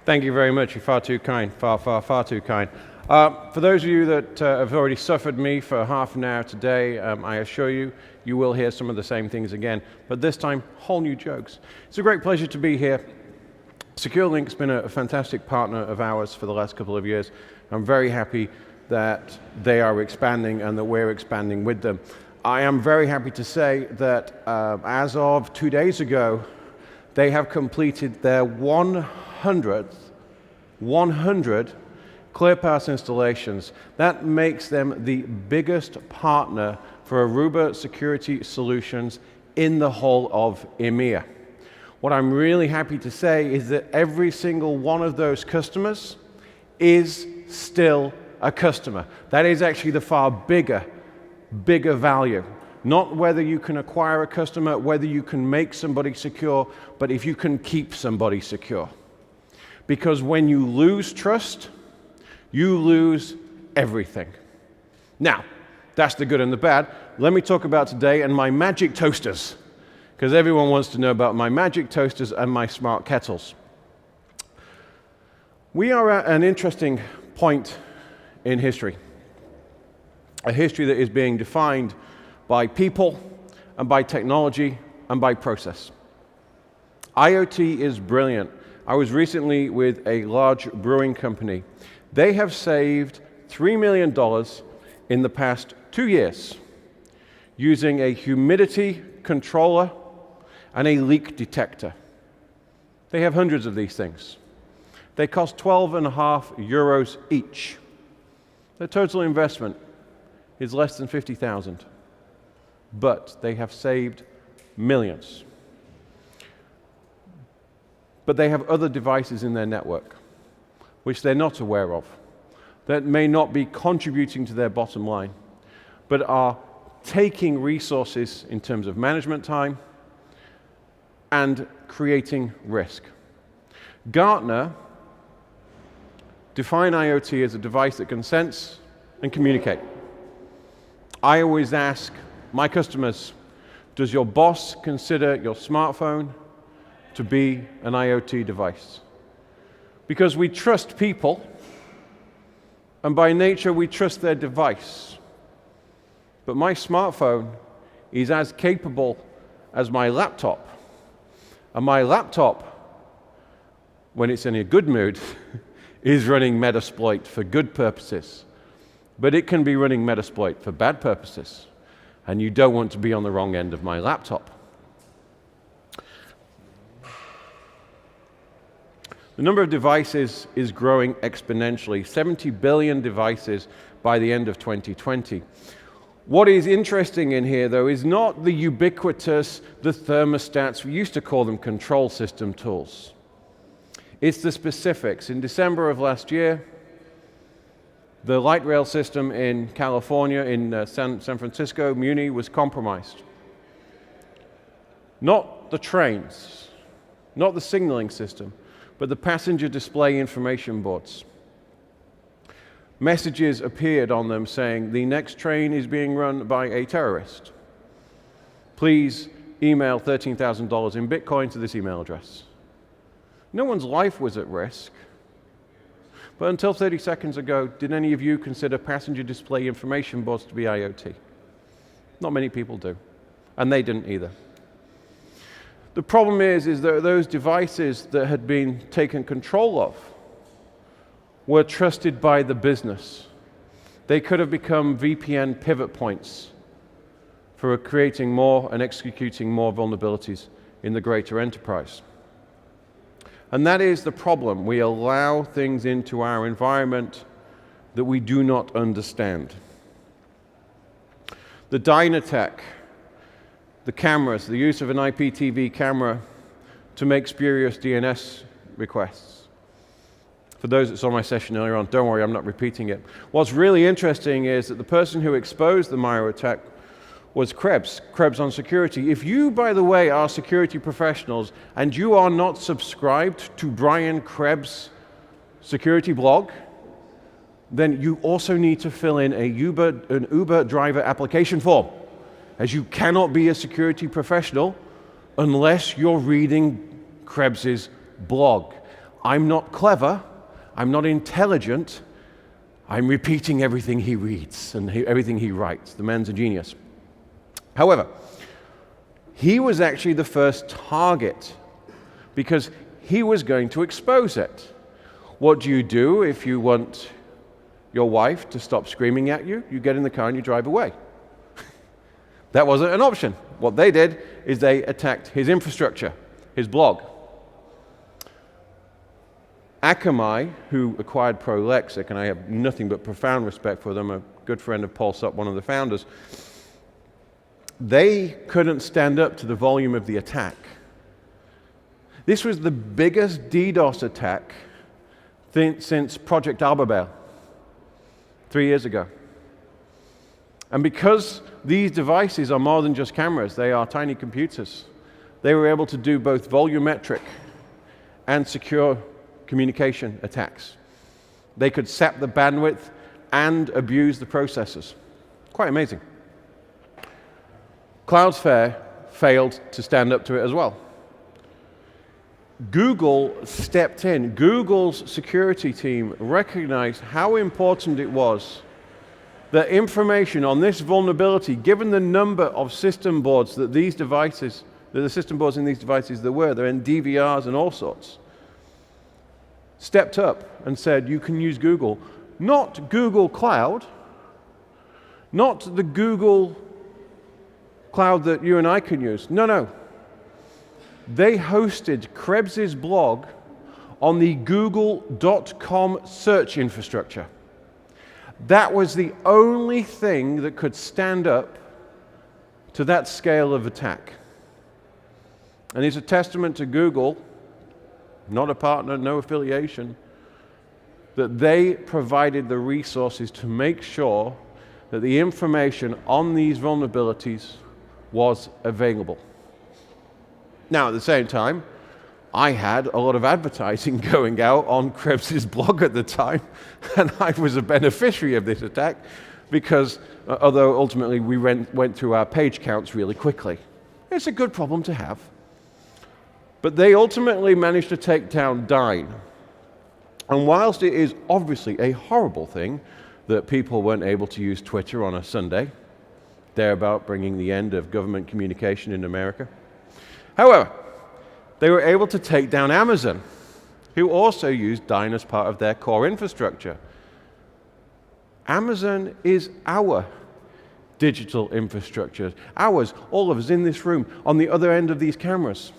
Thank you very much. You're far too kind. Far too kind. For those of you that have already suffered me for half an hour today, I assure you, you will hear some of the same things again, but this time, whole new jokes. It's a great pleasure to be here. SecureLink's been a fantastic partner of ours for the last couple of years. I'm very happy that they are expanding and that we're expanding with them. I am very happy to say that as of 2 days ago, they have completed their 100 ClearPass installations. That makes them the biggest partner for Aruba security solutions in the whole of EMEA. What I'm really happy to say is that every single one of those customers is still a customer. That is actually the far bigger value. Not whether you can acquire a customer, whether you can make somebody secure, but if you can keep somebody secure. Because when you lose trust, you lose everything. Now, that's the good and the bad. Let me talk about today and my magic toasters, because everyone wants to know about my magic toasters and my smart kettles. We are at an interesting point in history. A history that is being defined by people and by technology and by process. IoT is brilliant. I was recently with a large brewing company. They have saved $3 million in the past 2 years using a humidity controller and a leak detector. They have hundreds of these things. They cost 12.5 euros each. The total investment is less than 50,000, but they have saved millions. But they have other devices in their network, which they're not aware of, that may not be contributing to their bottom line, but are taking resources in terms of management time and creating risk. Gartner define IoT as a device that can sense and communicate. I always ask my customers, does your boss consider your smartphone to be an IoT device? Because we trust people, and by nature we trust their device. But my smartphone is as capable as my laptop. And my laptop, when it's in a good mood, is running Metasploit for good purposes. But it can be running Metasploit for bad purposes. And you don't want to be on the wrong end of my laptop. The number of devices is growing exponentially, 70 billion devices by the end of 2020. What is interesting in here, though, is not the ubiquitous, the thermostats, we used to call them control system tools. It's the specifics. In December of last year, the light rail system in California, in San Francisco, Muni, was compromised. Not the trains, not the signaling system, but the passenger display information boards. Messages appeared on them saying, the next train is being run by a terrorist. Please email $13,000 in Bitcoin to this email address. No one's life was at risk. But until 30 seconds ago, did any of you consider passenger display information boards to be IoT? Not many people do, and they didn't either. The problem is that those devices that had been taken control of were trusted by the business. They could have become VPN pivot points for creating more and executing more vulnerabilities in the greater enterprise. And that is the problem. We allow things into our environment that we do not understand. The Dynatech, the cameras, the use of an IPTV camera to make spurious DNS requests. For those that saw my session earlier on, don't worry, I'm not repeating it. What's really interesting is that the person who exposed the Miro attack was Krebs on security. If you, by the way, are security professionals and you are not subscribed to Brian Krebs' security blog, then you also need to fill in an Uber driver application form, as you cannot be a security professional unless you're reading Krebs' blog. I'm not clever, I'm not intelligent, I'm repeating everything he reads and everything he writes. The man's a genius. However, he was actually the first target because he was going to expose it. What do you do if you want your wife to stop screaming at you? You get in the car and you drive away. That wasn't an option. What they did is they attacked his infrastructure, his blog. Akamai, who acquired Prolexic, and I have nothing but profound respect for them, a good friend of Paul Supp, one of the founders, they couldn't stand up to the volume of the attack. This was the biggest DDoS attack since Project Arbabel 3 years ago. And because these devices are more than just cameras, they are tiny computers, they were able to do both volumetric and secure communication attacks. They could sap the bandwidth and abuse the processors. Quite amazing. Cloudflare failed to stand up to it as well. Google stepped in. Google's security team recognized how important it was that information on this vulnerability, given the number of system boards that these devices, the system boards in these devices there were, they're in DVRs and all sorts, stepped up and said, you can use Google. Not Google Cloud, not the Google Cloud that you and I can use. No, no. They hosted Krebs's blog on the google.com search infrastructure. That was the only thing that could stand up to that scale of attack. And it's a testament to Google, not a partner, no affiliation, that they provided the resources to make sure that the information on these vulnerabilities was available. Now, at the same time, I had a lot of advertising going out on Krebs's blog at the time, and I was a beneficiary of this attack because, although ultimately we went through our page counts really quickly. It's a good problem to have. But they ultimately managed to take down Dyn. And whilst it is obviously a horrible thing that people weren't able to use Twitter on a Sunday, thereabout bringing the end of government communication in America, however, they were able to take down Amazon, who also used Dyn as part of their core infrastructure. Amazon is our digital infrastructure, ours, all of us in this room, on the other end of these cameras.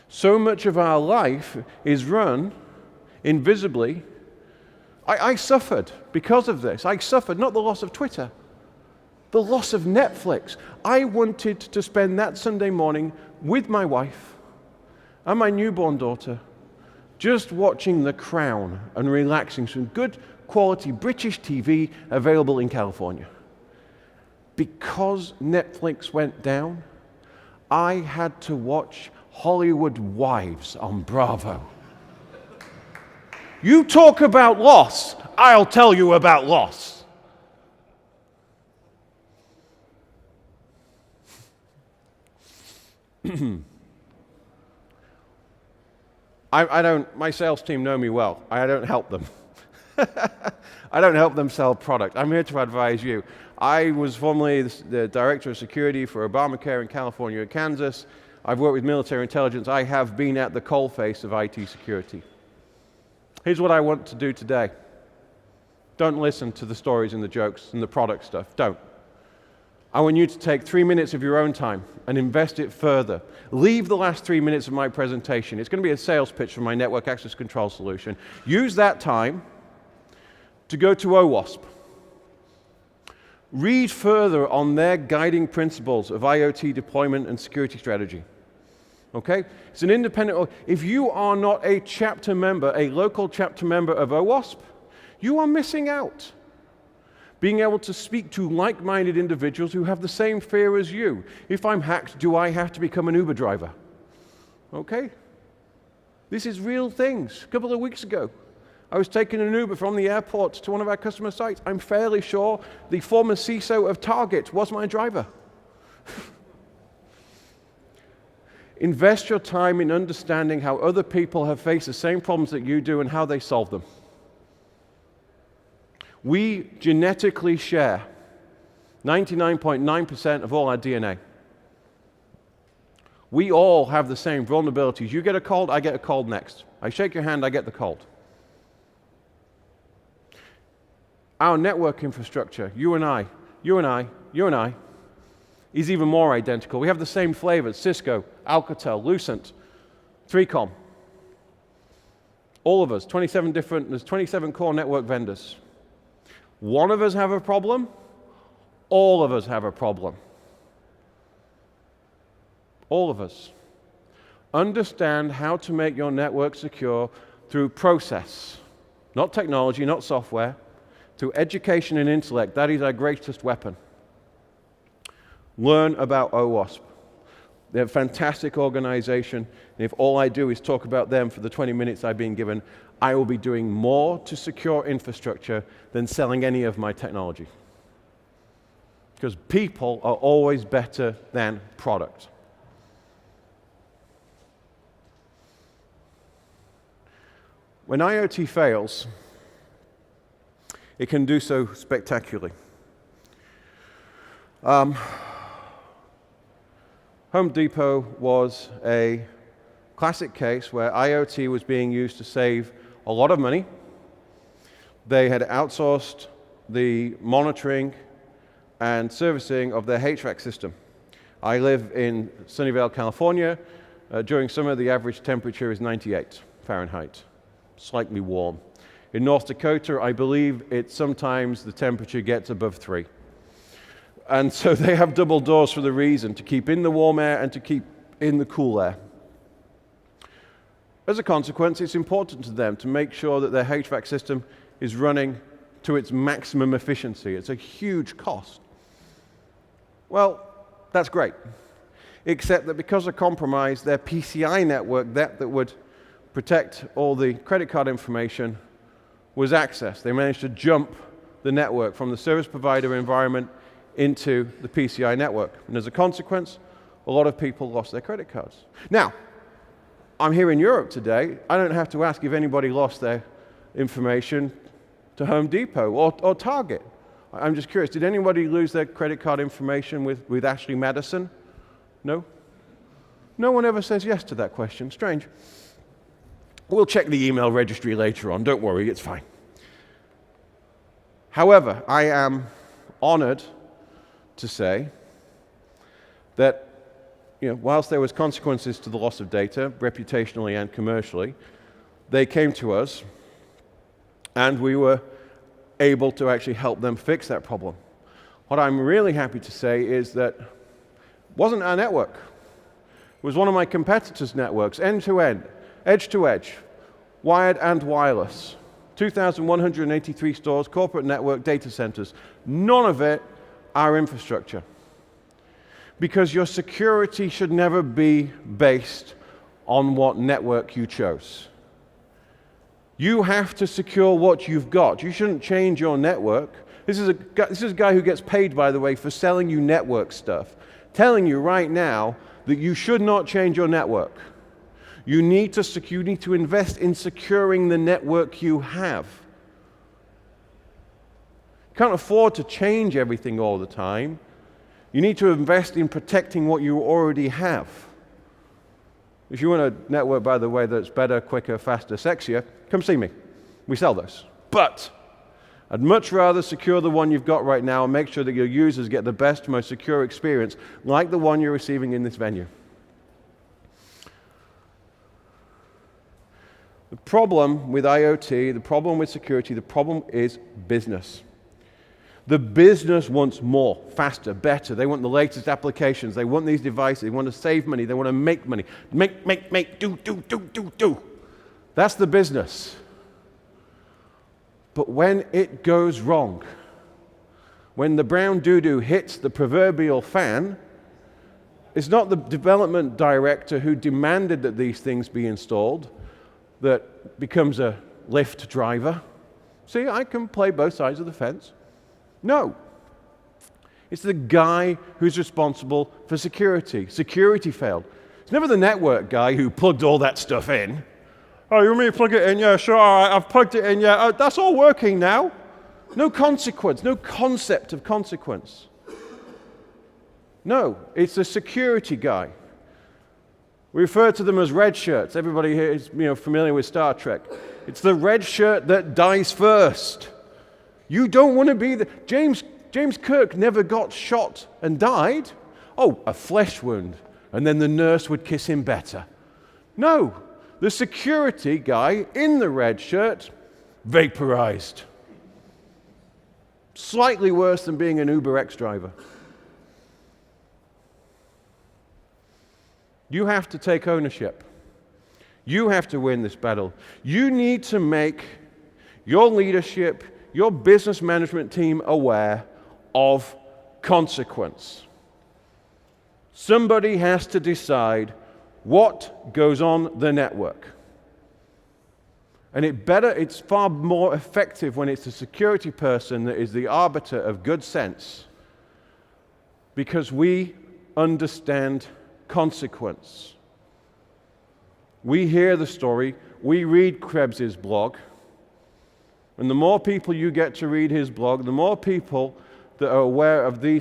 So much of our life is run invisibly. I suffered because of this. I suffered not the loss of Twitter, the loss of Netflix. I wanted to spend that Sunday morning with my wife and my newborn daughter, just watching The Crown and relaxing, some good quality British TV available in California. Because Netflix went down, I had to watch Hollywood Wives on Bravo. You talk about loss, I'll tell you about loss. My sales team know me well. I don't help them. I don't help them sell product. I'm here to advise you. I was formerly the director of security for Obamacare in California and Kansas. I've worked with military intelligence. I have been at the coalface of IT security. Here's what I want to do today. Don't listen to the stories and the jokes and the product stuff. Don't. I want you to take 3 minutes of your own time and invest it further. Leave the last 3 minutes of my presentation. It's going to be a sales pitch for my network access control solution. Use that time to go to OWASP. Read further on their guiding principles of IoT deployment and security strategy. Okay? It's an independent. If you are not a chapter member, a local chapter member of OWASP, you are missing out. Being able to speak to like-minded individuals who have the same fear as you. If I'm hacked, do I have to become an Uber driver? Okay? This is real things. A couple of weeks ago, I was taking an Uber from the airport to one of our customer sites. I'm fairly sure the former CISO of Target was my driver. Invest your time in understanding how other people have faced the same problems that you do and how they solve them. We genetically share 99.9% of all our DNA. We all have the same vulnerabilities. You get a cold, I get a cold next. I shake your hand, I get the cold. Our network infrastructure, you and I, is even more identical. We have the same flavors: Cisco, Alcatel, Lucent, 3Com. All of us, there's 27 core network vendors. One of us have a problem, all of us have a problem. All of us. Understand how to make your network secure through process, not technology, not software, through education and intellect. That is our greatest weapon. Learn about OWASP. They're a fantastic organization, and if all I do is talk about them for the 20 minutes I've been given, I will be doing more to secure infrastructure than selling any of my technology. Because people are always better than product. When IoT fails, it can do so spectacularly. Home Depot was a classic case where IoT was being used to save a lot of money. They had outsourced the monitoring and servicing of their HVAC system. I live in Sunnyvale, California. During summer, the average temperature is 98 Fahrenheit, slightly warm. In North Dakota, I believe sometimes the temperature gets above 3. And so they have double doors for the reason, to keep in the warm air and to keep in the cool air. As a consequence, it's important to them to make sure that their HVAC system is running to its maximum efficiency. It's a huge cost. Well, that's great, except that because of compromise, their PCI network, that would protect all the credit card information, was accessed. They managed to jump the network from the service provider environment into the PCI network. And as a consequence, a lot of people lost their credit cards. Now, I'm here in Europe today. I don't have to ask if anybody lost their information to Home Depot or Target. I'm just curious, did anybody lose their credit card information with Ashley Madison? No? No one ever says yes to that question. Strange. We'll check the email registry later on. Don't worry, it's fine. However, I am honored to say that, whilst there was consequences to the loss of data, reputationally and commercially, they came to us and we were able to actually help them fix that problem. What I'm really happy to say is that it wasn't our network. It was one of my competitors' networks, end-to-end, edge-to-edge, wired and wireless. 2,183 stores, corporate network, data centers. None of it our infrastructure. Because your security should never be based on what network you chose. You have to secure what you've got. You shouldn't change your network. This is a guy who gets paid, by the way, for selling you network stuff, telling you right now that you should not change your network. You need to invest in securing the network you have. You can't afford to change everything all the time. You need to invest in protecting what you already have. If you want a network, by the way, that's better, quicker, faster, sexier, come see me. We sell those. But I'd much rather secure the one you've got right now and make sure that your users get the best, most secure experience, like the one you're receiving in this venue. The problem with IoT, the problem with security, the problem is business. The business wants more, faster, better. They want the latest applications. They want these devices. They want to save money. They want to make money. Make, do. That's the business. But when it goes wrong, when the brown doo-doo hits the proverbial fan, it's not the development director who demanded that these things be installed that becomes a Lyft driver. See, I can play both sides of the fence. No. It's the guy who's responsible for security. Security failed. It's never the network guy who plugged all that stuff in. Oh, you want me to plug it in? Yeah, sure, all right, I've plugged it in, yeah, that's all working now. No consequence, no concept of consequence. No, it's the security guy. We refer to them as red shirts. Everybody here is familiar with Star Trek. It's the red shirt that dies first. You don't want to be the... James Kirk never got shot and died. Oh, a flesh wound. And then the nurse would kiss him better. No, the security guy in the red shirt, vaporized. Slightly worse than being an UberX driver. You have to take ownership. You have to win this battle. You need to make your leadership, your business management team aware of consequence. Somebody has to decide what goes on the network. And it's far more effective when it's a security person that is the arbiter of good sense, because we understand consequence. We hear the story, we read Krebs's blog, and the more people you get to read his blog, the more people that are aware of the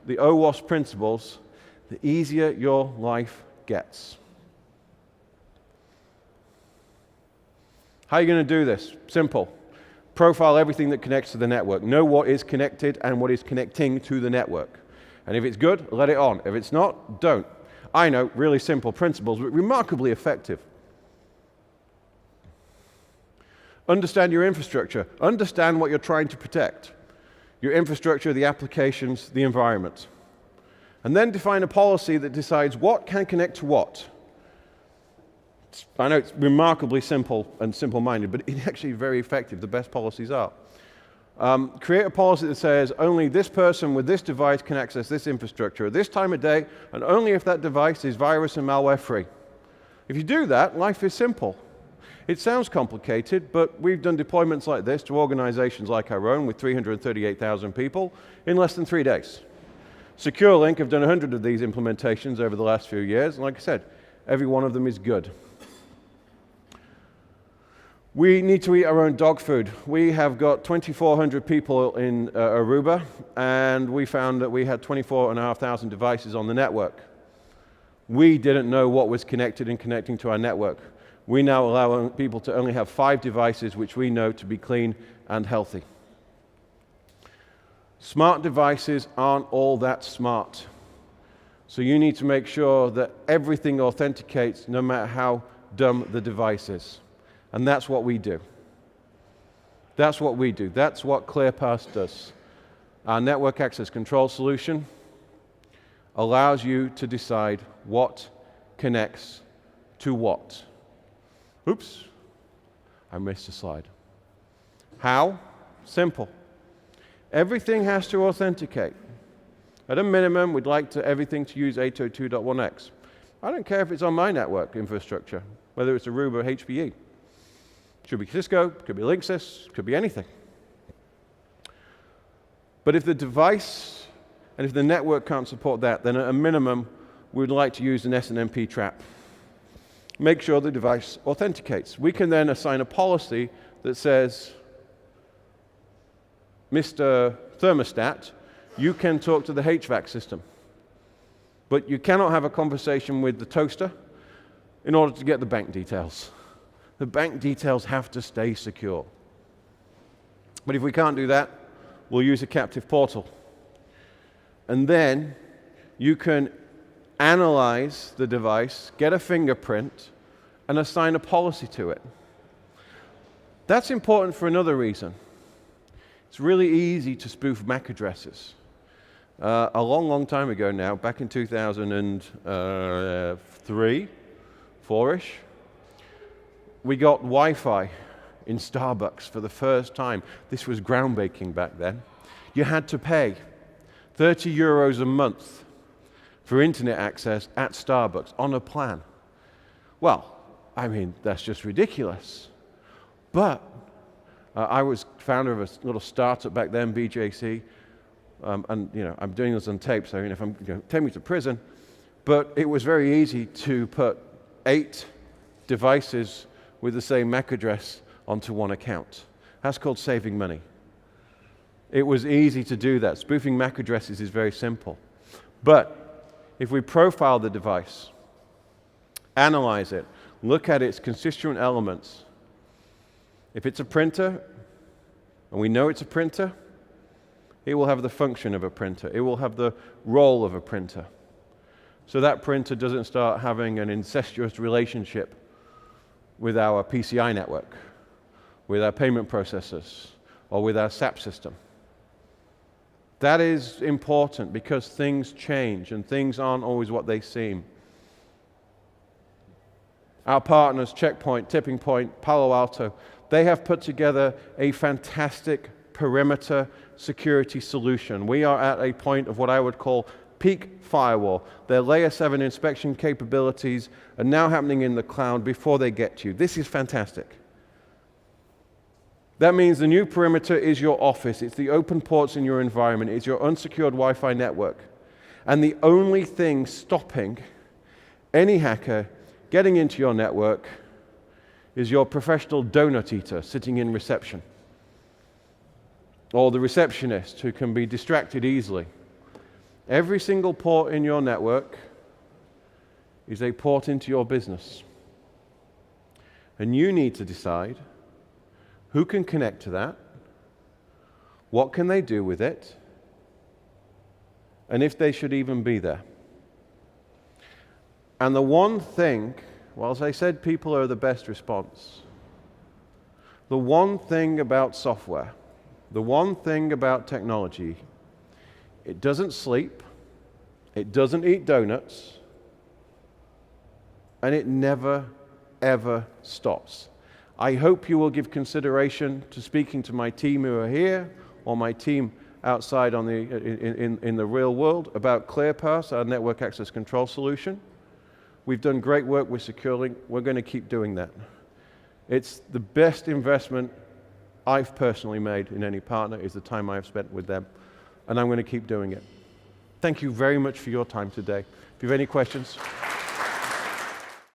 OWASP principles, the easier your life gets. How are you going to do this? Simple. Profile everything that connects to the network. Know what is connected and what is connecting to the network. And if it's good, let it on. If it's not, don't. I know, really simple principles, but remarkably effective. Understand your infrastructure. Understand what you're trying to protect. Your infrastructure, the applications, the environment. And then define a policy that decides what can connect to what. I know it's remarkably simple and simple-minded, but it's actually very effective. The best policies are. Create a policy that says only this person with this device can access this infrastructure at this time of day, and only if that device is virus and malware free. If you do that, life is simple. It sounds complicated, but we've done deployments like this to organizations like our own with 338,000 people in less than 3 days. SecureLink have done 100 of these implementations over the last few years, and like I said, every one of them is good. We need to eat our own dog food. We have got 2,400 people in Aruba, and we found that we had 24,500 devices on the network. We didn't know what was connected and connecting to our network. We now allow people to only have 5 devices which we know to be clean and healthy. Smart devices aren't all that smart. So you need to make sure that everything authenticates no matter how dumb the device is. And that's what we do. That's what we do. That's what ClearPass does. Our network access control solution allows you to decide what connects to what. Oops, I missed a slide. How? Simple. Everything has to authenticate. At a minimum, we'd like everything to use 802.1x. I don't care if it's on my network infrastructure, whether it's Aruba HPE. Could be Cisco, could be Linksys, could be anything. But if the device and if the network can't support that, then at a minimum, we'd like to use an SNMP trap. Make sure the device authenticates. We can then assign a policy that says, Mr. Thermostat, you can talk to the HVAC system, but you cannot have a conversation with the toaster in order to get the bank details. The bank details have to stay secure. But if we can't do that, we'll use a captive portal. And then you can analyze the device, get a fingerprint, and assign a policy to it. That's important for another reason. It's really easy to spoof MAC addresses. A long, long time ago now, back in 2003, 4-ish, we got Wi-Fi in Starbucks for the first time. This was groundbreaking back then. You had to pay 30 euros a month for internet access at Starbucks on a plan. Well, I mean, that's just ridiculous. But I was founder of a little startup back then, BJC, and I'm doing this on tape, so if I'm take me to prison, But it was very easy to put 8 devices with the same MAC address onto one account. That's called saving money. It was easy to do that. Spoofing MAC addresses is very simple. But if we profile the device, analyze it, look at its constituent elements, if it's a printer, and we know it's a printer, it will have the function of a printer. It will have the role of a printer. So that printer doesn't start having an incestuous relationship with our PCI network, with our payment processors, or with our SAP system. That is important because things change and things aren't always what they seem. Our partners, Checkpoint, Tipping Point, Palo Alto, they have put together a fantastic perimeter security solution. We are at a point of what I would call peak firewall. Their layer 7 inspection capabilities are now happening in the cloud before they get to you. This is fantastic. That means the new perimeter is your office. It's the open ports in your environment. It's your unsecured Wi-Fi network. And the only thing stopping any hacker getting into your network is your professional donut eater sitting in reception, or the receptionist who can be distracted easily. Every single port in your network is a port into your business. And you need to decide who can connect to that, what can they do with it, and if they should even be there. And the one thing, whilst I said people are the best response, the one thing about software, the one thing about technology, it doesn't sleep, it doesn't eat donuts, and it never, ever stops. I hope you will give consideration to speaking to my team who are here, or my team outside on in the real world about ClearPass, our network access control solution. We've done great work with SecureLink. We're going to keep doing that. It's the best investment I've personally made in any partner is the time I've spent with them, and I'm going to keep doing it. Thank you very much for your time today. If you have any questions.